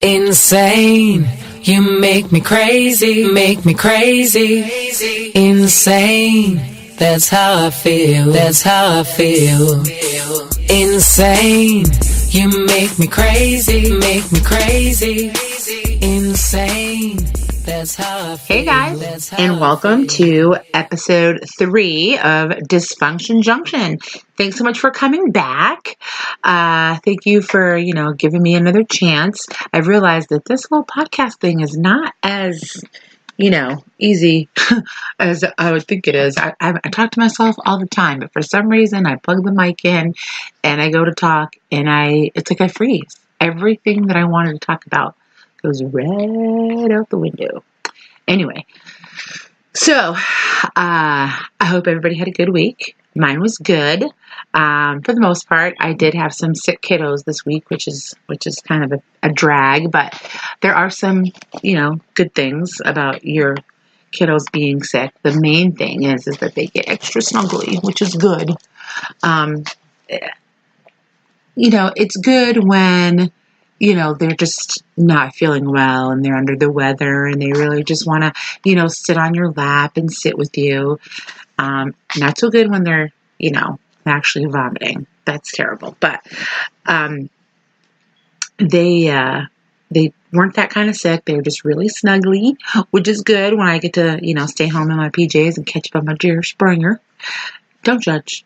Insane, you make me crazy, insane, that's how I feel, insane, you make me crazy, insane, that's how I feel. Hey guys, and welcome to episode 3 of Dysfunction Junction. Thanks so much for coming back. Thank you for, giving me another chance. I've realized that this whole podcast thing is not as, easy as I would think it is. I talk to myself all the time, but for some reason I plug the mic in and I go to talk and it's like I freeze. Everything that I wanted to talk about goes right out the window. Anyway, so I hope everybody had a good week. Mine was good. For the most part, I did have some sick kiddos this week, which is kind of a drag, but there are some, good things about your kiddos being sick. The main thing is that they get extra snuggly, which is good. It's good when they're just not feeling well and they're under the weather and they really just want to, sit on your lap and sit with you. Not so good when they're, actually vomiting. That's terrible. But they weren't that kind of sick. They were just really snuggly, which is good when I get to, stay home in my PJs and catch up on my Jerry Springer. Don't judge,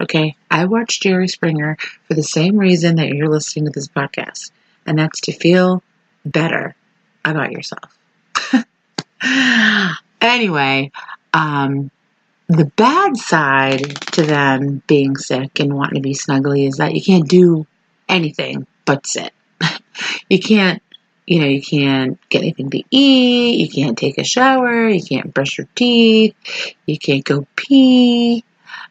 okay? I watch Jerry Springer for the same reason that you're listening to this podcast, and that's to feel better about yourself. Anyway, the bad side to them being sick and wanting to be snuggly is that you can't do anything but sit. You can't get anything to eat, you can't take a shower, you can't brush your teeth, you can't go pee.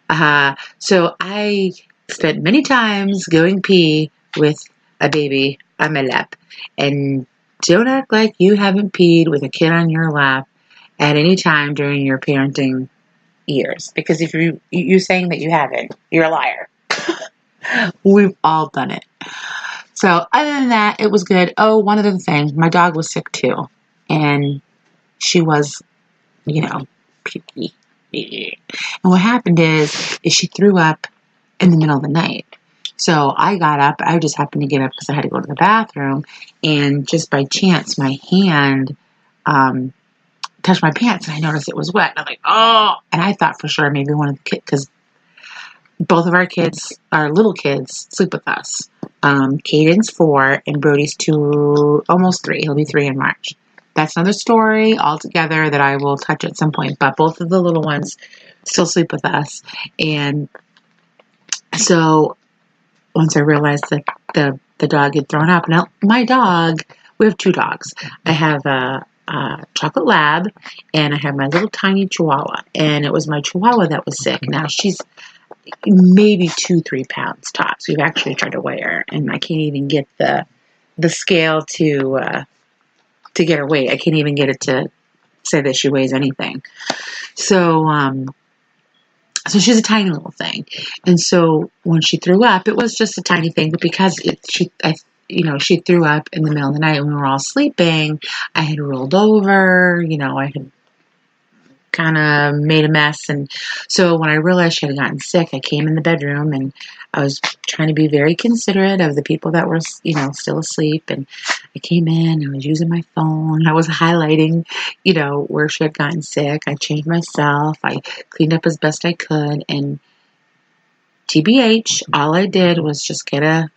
So I spent many times going pee with a baby on my lap. And don't act like you haven't peed with a kid on your lap at any time during your parenting years. Because if you're saying that you haven't, you're a liar. We've all done it. So other than that, it was good. Oh, one other thing. My dog was sick too. And she was, pukey. And what happened is she threw up in the middle of the night. So I got up. I just happened to get up because I had to go to the bathroom. And just by chance, my hand touched my pants. And I noticed it was wet. And I'm like, oh. And I thought for sure maybe one of the kids, because both of our little kids, sleep with us. Caden's 4 and Brody's 2, almost 3. He'll be 3 in March. That's another story altogether that I will touch at some point. But both of the little ones still sleep with us. And so once I realized that the dog had thrown up. Now, my dog, we have 2 dogs. I have a chocolate lab and I have my little tiny chihuahua. And it was my chihuahua that was sick. Now, she's maybe 2-3 pounds tops. We've actually tried to weigh her. And I can't even get the scale to get her weight. I can't even get it to say that she weighs anything. So she's a tiny little thing. And so when she threw up, it was just a tiny thing, but because she threw up in the middle of the night when we were all sleeping, I had rolled over, I had kind of made a mess. And so when I realized she had gotten sick, I came in the bedroom and I was trying to be very considerate of the people that were, still asleep. And I came in, I was using my phone. I was highlighting, where she had gotten sick. I changed myself. I cleaned up as best I could. And TBH, all I did was just get a,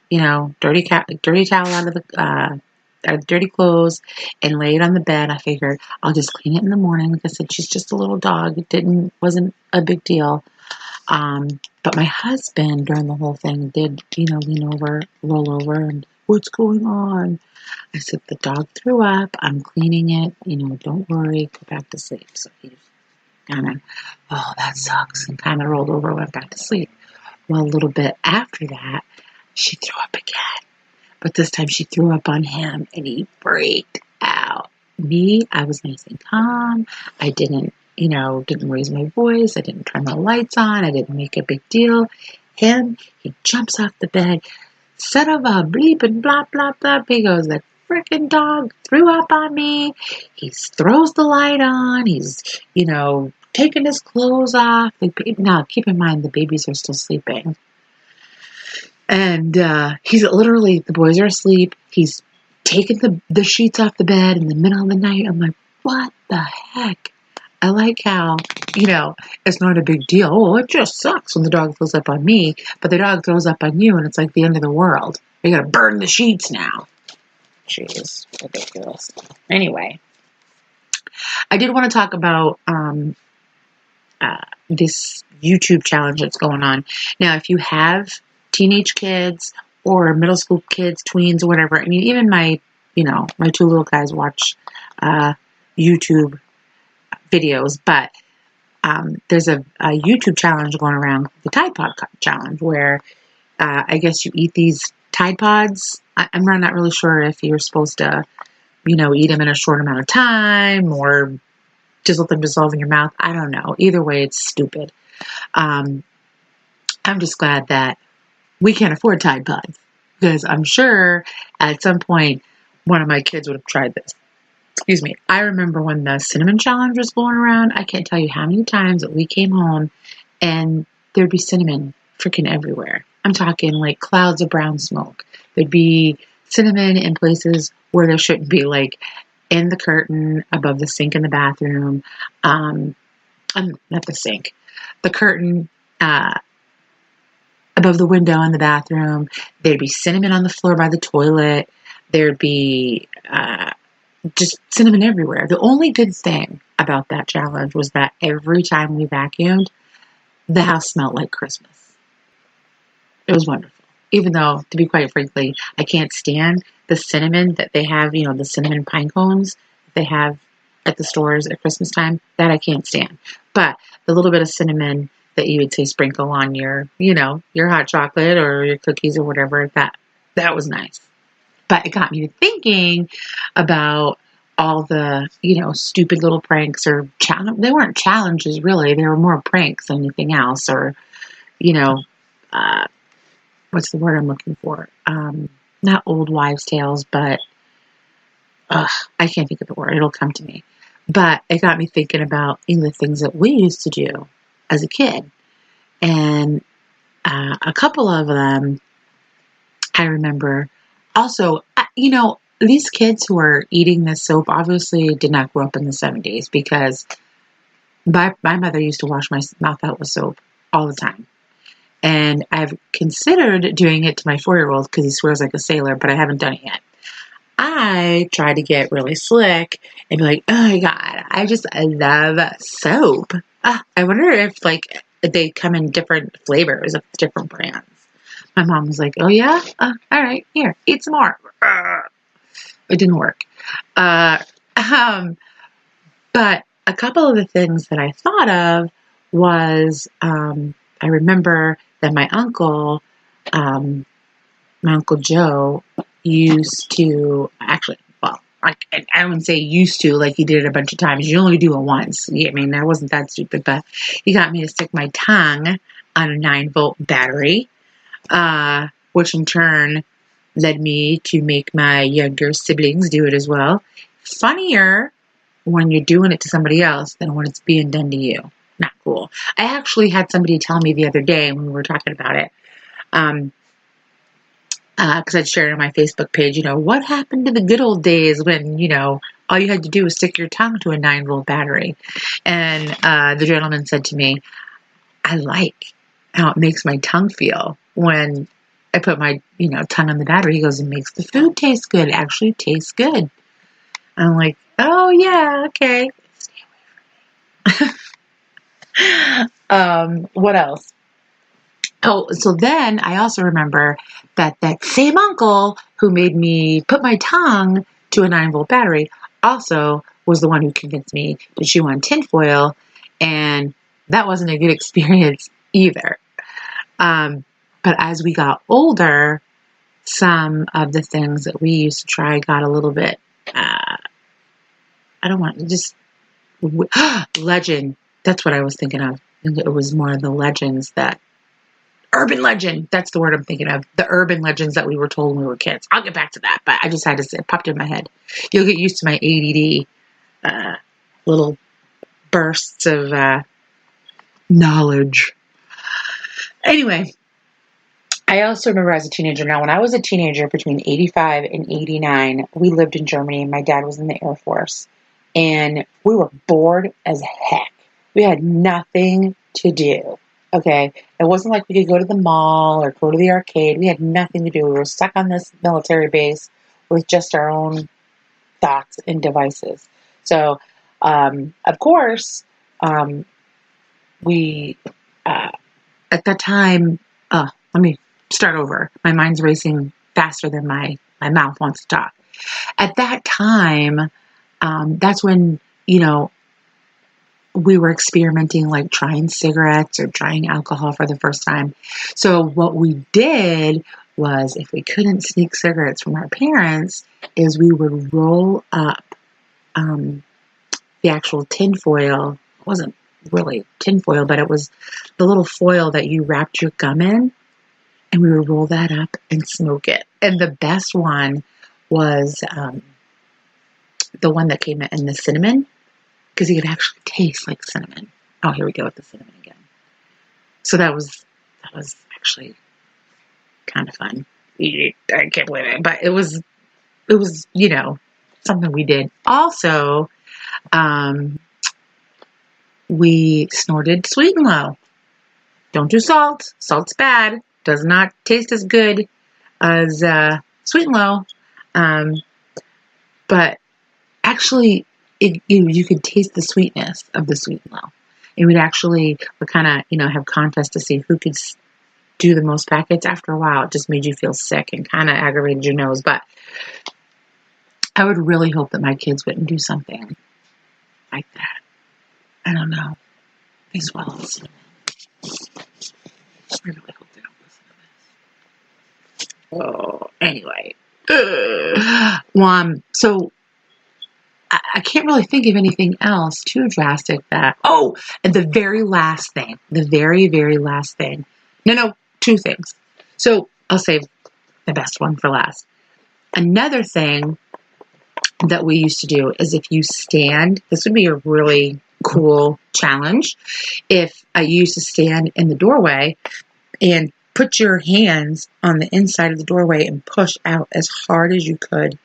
dirty towel out of the, dirty clothes and lay it on the bed. I figured I'll just clean it in the morning. Like I said, she's just a little dog. It wasn't a big deal. But my husband during the whole thing did, lean over, roll over, and what's going on? I said, the dog threw up. I'm cleaning it. Don't worry. Go back to sleep. So he kind of, oh, that sucks. And kind of rolled over and went back to sleep. Well, a little bit after that, she threw up again. But this time she threw up on him and he freaked out. Me, I was nice and calm. I didn't raise my voice. I didn't turn the lights on. I didn't make a big deal. Him, he jumps off the bed, son of a bleep and blah, blah, blah. He goes, the freaking dog threw up on me. He throws the light on. He's, taking his clothes off. Now, keep in mind, the babies are still sleeping. And he's literally, the boys are asleep. He's taking the sheets off the bed in the middle of the night. I'm like, what the heck? I like how, it's not a big deal. Oh, it just sucks when the dog throws up on me, but the dog throws up on you and it's like the end of the world. You gotta burn the sheets now. Jeez, ridiculous. Anyway, I did want to talk about this YouTube challenge that's going on. Now, if you have teenage kids or middle school kids, tweens, or whatever, I mean, even my two little guys watch YouTube videos, but there's a YouTube challenge going around, the Tide Pod challenge, where I guess you eat these Tide Pods. I'm not really sure if you're supposed to, eat them in a short amount of time or just let them dissolve in your mouth. I don't know. Either way, it's stupid. I'm just glad that we can't afford Tide Pods, because I'm sure at some point one of my kids would have tried this. Excuse me. I remember when the cinnamon challenge was going around. I can't tell you how many times that we came home and there'd be cinnamon freaking everywhere. I'm talking like clouds of brown smoke. There'd be cinnamon in places where there shouldn't be, like in the curtain above the sink in the bathroom. Not the sink. The curtain above the window in the bathroom. There'd be cinnamon on the floor by the toilet. There'd be just cinnamon everywhere. The only good thing about that challenge was that every time we vacuumed, the house smelled like Christmas. It was wonderful. Even though, to be quite frankly, I can't stand the cinnamon that they have, the cinnamon pine cones they have at the stores at Christmas time, that I can't stand. But the little bit of cinnamon that you would say sprinkle on your hot chocolate or your cookies or whatever, that was nice. But it got me to thinking about all the, stupid little pranks or they weren't challenges really. They were more pranks than anything else, or, what's the word I'm looking for? Not old wives' tales, but I can't think of the word. It'll come to me. But it got me thinking about the things that we used to do as a kid. And a couple of them I remember. Also, these kids who are eating this soap obviously did not grow up in the 70s, because my mother used to wash my mouth out with soap all the time. And I've considered doing it to my 4-year-old because he swears like a sailor, but I haven't done it yet. I try to get really slick and be like, oh my God, I love soap. I wonder if they come in different flavors of different brands. My mom was like, oh yeah? All right, here, eat some more. It didn't work. But a couple of the things that I thought of was, I remember that my Uncle Joe used to, actually, well, I wouldn't say used to, like he did it a bunch of times. You only do it once. I mean, I wasn't that stupid, but he got me to stick my tongue on a 9-volt battery, which in turn led me to make my younger siblings do it as well. Funnier when you're doing it to somebody else than when it's being done to you. Not cool. I actually had somebody tell me the other day when we were talking about it, because I'd shared it on my Facebook page, what happened to the good old days when, all you had to do was stick your tongue to a 9-volt battery. And the gentleman said to me, I like how it makes my tongue feel when I put my, tongue on the battery. He goes, it makes the food taste good. It actually tastes good. I'm like, oh yeah, okay. Stay away from me. What else? Oh, so then I also remember that same uncle who made me put my tongue to a 9-volt battery also was the one who convinced me to chew on tinfoil, and that wasn't a good experience either. But as we got older, some of the things that we used to try got a little bit, legend. That's what I was thinking of. It was more of the legends that urban legend. That's the word I'm thinking of. The urban legends that we were told when we were kids. I'll get back to that, but I just had to say, it popped in my head. You'll get used to my ADD little bursts of knowledge. Anyway, I also remember as a teenager. Now, when I was a teenager, between 85 and 89, we lived in Germany, and my dad was in the Air Force. And we were bored as heck. We had nothing to do. Okay? It wasn't like we could go to the mall or go to the arcade. We had nothing to do. We were stuck on this military base with just our own thoughts and devices. So, of course, we, at that time, let me start over. My mind's racing faster than my mouth wants to talk. At that time, that's when, we were experimenting, like trying cigarettes or trying alcohol for the first time. So what we did was, if we couldn't sneak cigarettes from our parents, is we would roll up the actual tin foil. It wasn't really tin foil, but it was the little foil that you wrapped your gum in, and we would roll that up and smoke it. And the best one was the one that came in the cinnamon, because you could actually taste like cinnamon. Oh, here we go with the cinnamon again. So that was actually kind of fun. I can't believe it, but it was something we did. Also, we snorted Sweet and Low. Don't do salt. Salt's bad. Does not taste as good as Sweet and Low. But actually, you could taste the sweetness of the Sweet and Low. It would actually, kind of, have contests to see who could do the most packets. After a while, it just made you feel sick and kind of aggravated your nose. But I would really hope that my kids wouldn't do something like that. I don't know. They swallow the cinnamon. I really hope they don't listen to this. Oh, anyway. So I can't really think of anything else too drastic that... Oh, and the very last thing. The very, very last thing. No, two things. So I'll save the best one for last. Another thing that we used to do is, if you stand... This would be a really cool challenge. If you used to stand in the doorway and put your hands on the inside of the doorway and push out as hard as you could.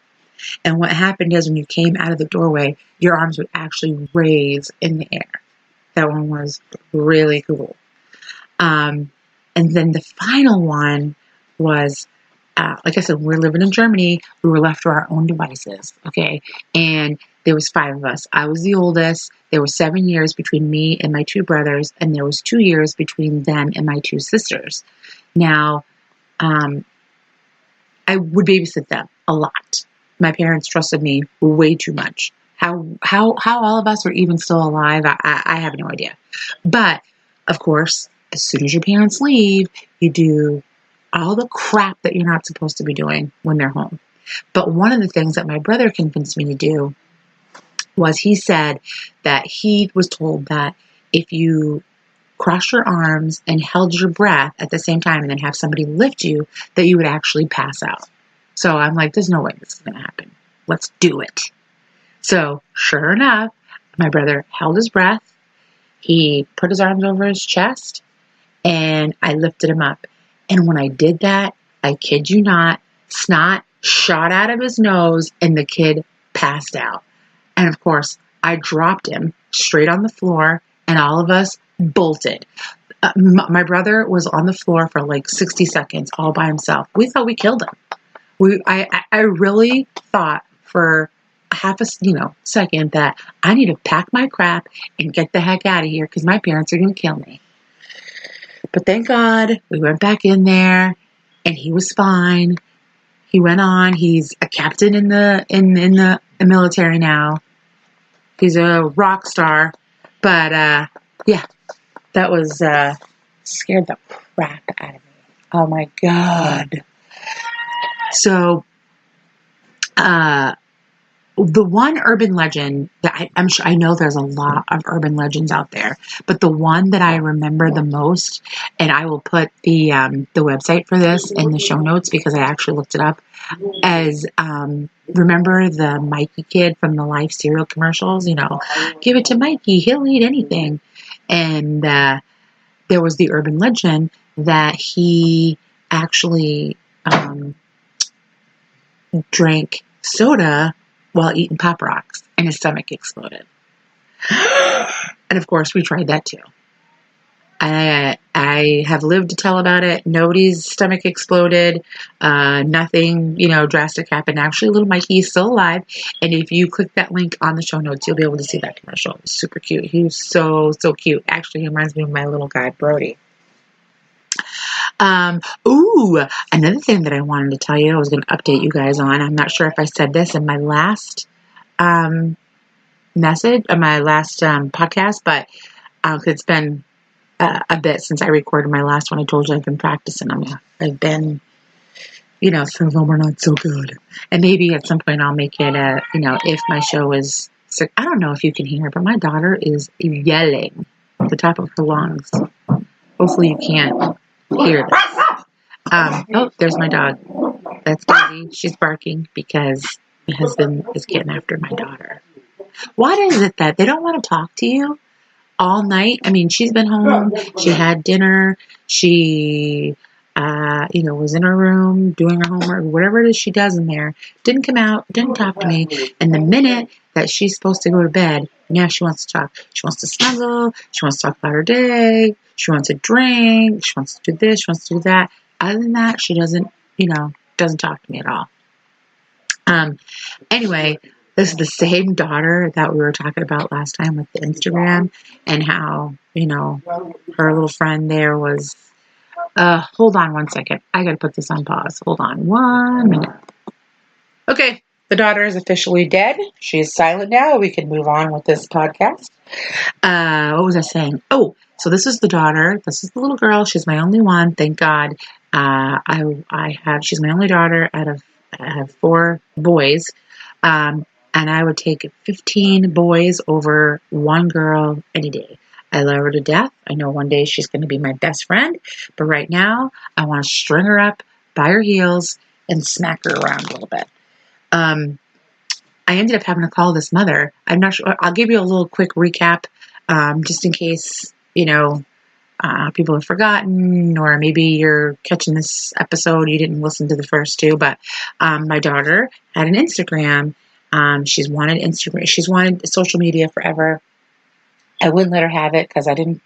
And what happened is, when you came out of the doorway, your arms would actually raise in the air. That one was really cool. And then the final one was, like I said, we were living in Germany. We were left to our own devices, okay? And there was 5 of us. I was the oldest. There were 7 years between me and my 2 brothers, and there was 2 years between them and my 2 sisters. Now, I would babysit them a lot. My parents trusted me way too much. How all of us are even still alive, I have no idea. But, of course, as soon as your parents leave, you do all the crap that you're not supposed to be doing when they're home. But one of the things that my brother convinced me to do was, he said that he was told that if you crossed your arms and held your breath at the same time and then have somebody lift you, that you would actually pass out. So I'm like, there's no way this is going to happen. Let's do it. So sure enough, my brother held his breath. He put his arms over his chest, and I lifted him up. And when I did that, I kid you not, snot shot out of his nose, and the kid passed out. And of course, I dropped him straight on the floor, and all of us bolted. My brother was on the floor for like 60 seconds all by himself. We thought we killed him. I really thought for half a second that I need to pack my crap and get the heck out of here, because my parents are going to kill me. But thank God we went back in there, and he was fine. He went on. He's a captain in the military now. He's a rock star. But yeah, that was scared the crap out of me. Oh my God. So, The one urban legend that I'm sure, I know there's a lot of urban legends out there, but the one that I remember the most, and I will put the website for this in the show notes because I actually looked it up, as remember the Mikey kid from the Life cereal commercials? Give it to Mikey, he'll eat anything. And there was the urban legend that he actually drank soda while eating Pop Rocks, and his stomach exploded. And of course, we tried that too. I have lived to tell about it. Nobody's stomach exploded. Nothing, drastic happened. Actually, little Mikey is still alive. And if you click that link on the show notes, you'll be able to see that commercial. It was super cute. He was so, so cute. Actually, he reminds me of my little guy, Brody. Another thing that I wanted to tell you, I was going to update you guys on. I'm not sure if I said this in my last podcast, but it's been a bit since I recorded my last one. I told you I've been practicing them. I've been, some of them were not so good. And maybe at some point I'll make it if my show is sick. I don't know if you can hear it, but my daughter is yelling at the top of her lungs. Hopefully you can't hear this. There's my dog. That's Daisy. She's barking because my husband is getting after my daughter. What is it that they don't want to talk to you all night? I mean, she's been home. She had dinner. She, was in her room doing her homework, whatever it is she does in there. Didn't come out, didn't talk to me. And the minute that she's supposed to go to bed, now she wants to talk. She wants to snuggle. She wants to talk about her day. She wants a drink. She wants to do this. She wants to do that. Other than that, she doesn't talk to me at all. Anyway, this is the same daughter that we were talking about last time with the Instagram, and how, her little friend there was, hold on one second. I got to put this on pause. Hold on 1 minute. Okay. The daughter is officially dead. She is silent now. We can move on with this podcast. What was I saying? Oh, so this is the daughter. This is the little girl. She's my only one. Thank God. She's my only daughter I have 4 boys. And I would take 15 boys over one girl any day. I love her to death. I know one day she's going to be my best friend. But right now, I want to string her up by her heels and smack her around a little bit. I ended up having to call this mother. I'm not sure. I'll give you a little quick recap, just in case, people have forgotten, or maybe you're catching this episode, you didn't listen to the first 2, but, my daughter had an Instagram. She's wanted social media forever. I wouldn't let her have it because I didn't,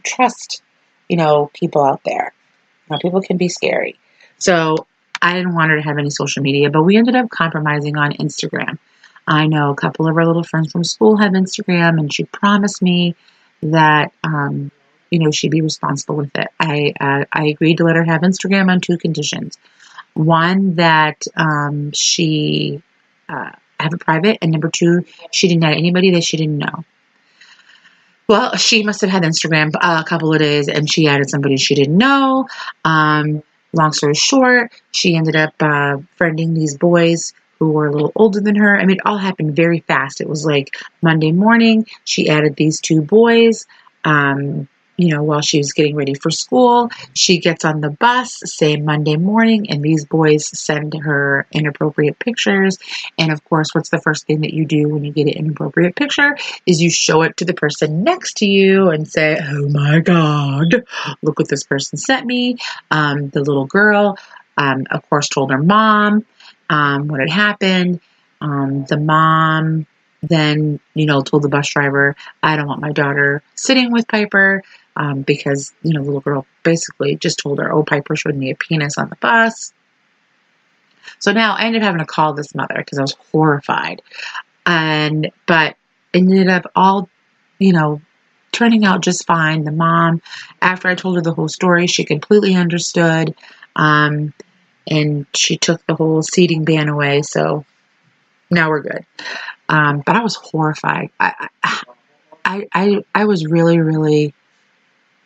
trust, people out there. People can be scary. So I didn't want her to have any social media, but we ended up compromising on Instagram. I know a couple of our little friends from school have Instagram, and she promised me that, she'd be responsible with it. I agreed to let her have Instagram on 2 conditions. One, that she have it private, and number 2, she didn't add anybody that she didn't know. Well, she must have had Instagram a couple of days, and she added somebody she didn't know. Long story short, she ended up friending these boys who were a little older than her. I mean, it all happened very fast. It was like Monday morning, she added these 2 boys, while she was getting ready for school. She gets on the bus, same Monday morning, and these boys send her inappropriate pictures. And of course, what's the first thing that you do when you get an inappropriate picture is you show it to the person next to you and say, "Oh my God, look what this person sent me." The little girl, of course, told her mom what had happened. The mom then, told the bus driver, "I don't want my daughter sitting with Piper," because, the little girl basically just told her, "Oh, Piper showed me a penis on the bus." So now I ended up having to call this mother because I was horrified. But it ended up all, turning out just fine. The mom, after I told her the whole story, she completely understood. And she took the whole seating ban away. So now we're good. But I was horrified. I was really, really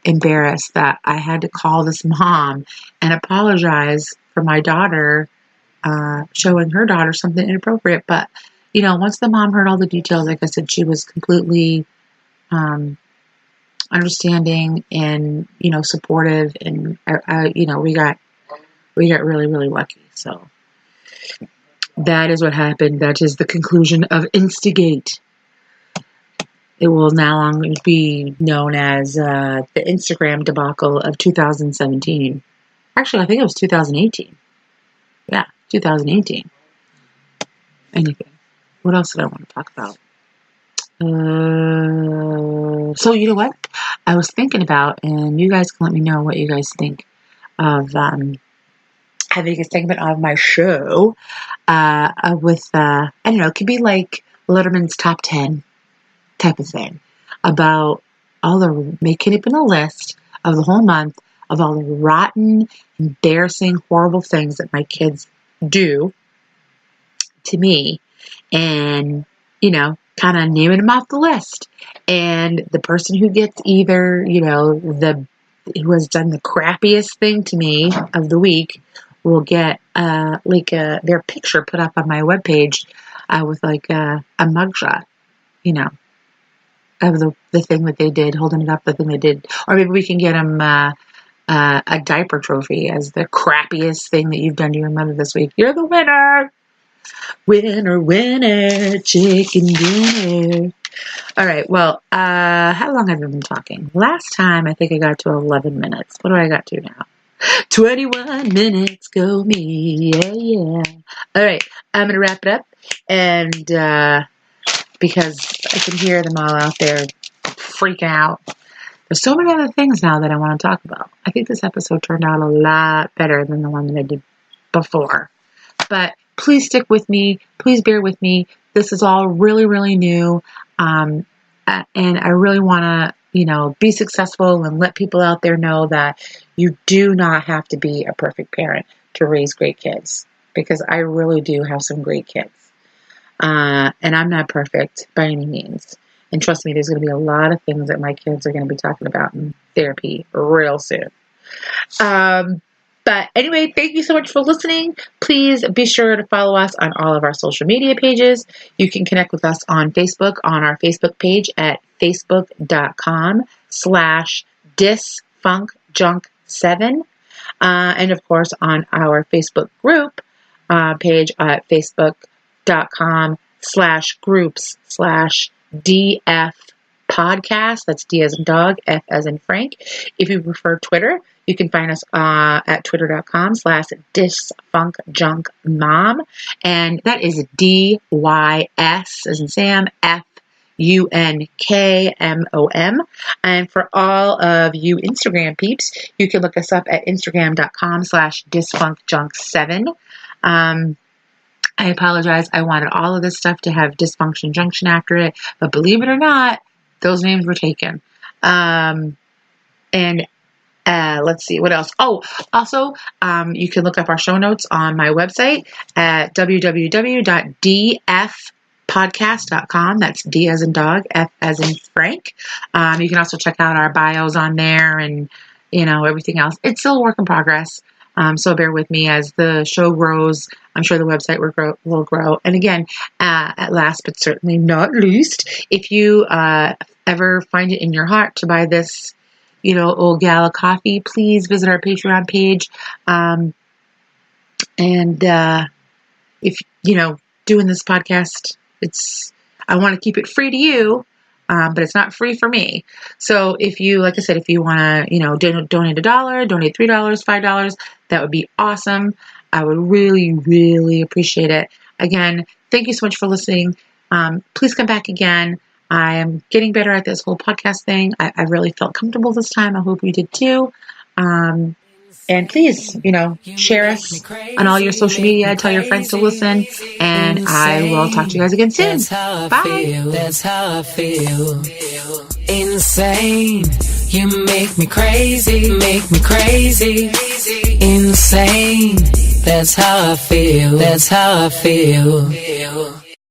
embarrassed that I had to call this mom and apologize for my daughter showing her daughter something inappropriate. But, once the mom heard all the details, like I said, she was completely understanding and, supportive. And, we got really, really lucky. So that is what happened. That is the conclusion of Insta-gate. It will now longer be known as the Instagram debacle of 2017. Actually, I think it was 2018. Yeah, 2018. Anything. What else did I want to talk about? So you know what? I was thinking about, and you guys can let me know what you guys think of having a segment of my show with, I don't know, it could be like Letterman's Top 10 type of thing, about making up a list of the whole month of all the rotten, embarrassing, horrible things that my kids do to me, and, kind of naming them off the list. And the person who gets either, who has done the crappiest thing to me of the week will get their picture put up on my webpage with like a mugshot, of the thing that they did, holding it up, the thing they did. Or maybe we can get them a diaper trophy as the crappiest thing that you've done to your mother this week. You're the winner! Winner, winner, chicken dinner. All right, well, how long have I been talking? Last time, I think I got to 11 minutes. What do I got to now? 21 minutes, go me, yeah. All right, I'm going to wrap it up, and because I can hear them all out there freaking out. There's so many other things now that I want to talk about. I think this episode turned out a lot better than the one that I did before. But please stick with me. Please bear with me. This is all really, really new. And I really want to, be successful and let people out there know that you do not have to be a perfect parent to raise great kids. Because I really do have some great kids. And I'm not perfect by any means. And trust me, there's going to be a lot of things that my kids are going to be talking about in therapy real soon. But anyway, thank you so much for listening. Please be sure to follow us on all of our social media pages. You can connect with us on Facebook, on our Facebook page at facebook.com/dysfuncjunk7. And of course, on our Facebook group page at facebook.com/groups/DF podcast. That's D as in dog, F as in Frank. If you prefer Twitter, you can find us at twitter.com/dysfuncjunkmom. And that is DYS as in Sam, FUNKMOM. And for all of you Instagram peeps, you can look us up at instagram.com/dysfuncjunk7. I apologize. I wanted all of this stuff to have Dysfunction Junction after it, but believe it or not, those names were taken. Let's see, what else? Oh, also, you can look up our show notes on my website at www.dfpodcast.com. That's D as in dog, F as in Frank. You can also check out our bios on there and, everything else. It's still a work in progress. So bear with me as the show grows. I'm sure the website will grow. And again, at last but certainly not least, if you ever find it in your heart to buy this, old gal of coffee, please visit our Patreon page. If, doing this podcast, I want to keep it free to you. But it's not free for me. So if you, like I said, if you want to, donate $1, donate $3, $5, that would be awesome. I would really, really appreciate it. Again, thank you so much for listening. Please come back again. I am getting better at this whole podcast thing. I really felt comfortable this time. I hope you did too. And please, share us on all your social media. Tell your friends to listen. And I will talk to you guys again soon. Bye. That's how I feel. Insane. You make me crazy. Insane. That's how I feel.